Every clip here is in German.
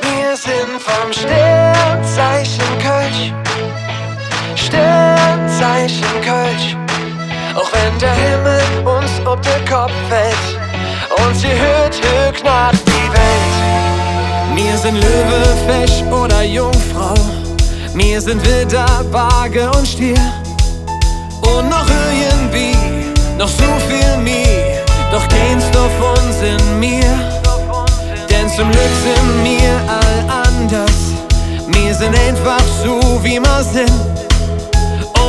Wir sind vom Sternzeichen Kölsch, Sternzeichen Kölsch. Auch wenn der Himmel uns ob den Kopf fällt und sie hört nach die Welt. Wir sind Löwe, Fesch oder Jungfrau, wir sind Widder, Waage und Stier. Und noch irgendwie, noch so viel mehr, doch keins davon sind mir. Denn zum Glück sind wir all anders, wir sind einfach so wie wir sind.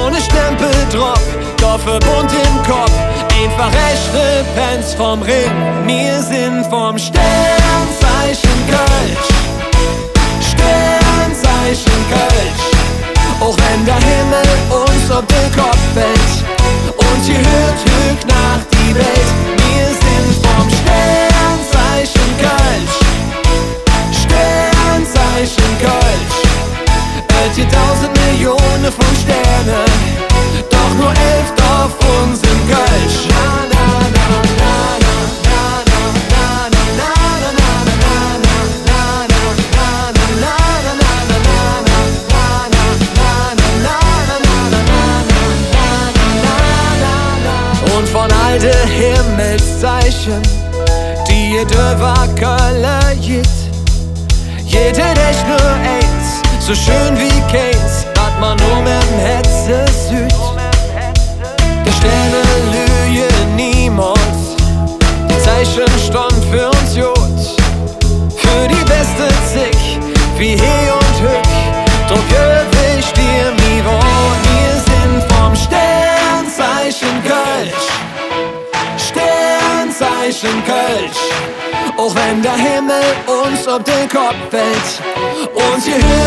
Ohne Stempel drauf, dafür bunt im Kopf, einfach echte Pants vom Ring. Wir sind vom Sternzeichen Kölsch, Sternzeichen Kölsch. Auch wenn der Himmel uns ob den Kopf fällt und sie hört nach die Welt. Wir sind vom Sternzeichen Kölsch, Sternzeichen Kölsch. Die 1000 Millionen von Sternen, doch nur 11 davon sind Kölsch. Und von all den Himmelszeichen, die ihr döver Köller jit, jede echt nur eins, so schön wie keins, hat man nur mit dem Hetze süd. Die Sterne lügen niemals, die Zeichen stand für uns Jod, für die beste Zick, wie he und hück. Drum geb ich dir mi Wort, wir sind vom Sternzeichen Kölsch, Sternzeichen Kölsch. Auch wenn der Himmel uns ob den Kopf fällt und sie hört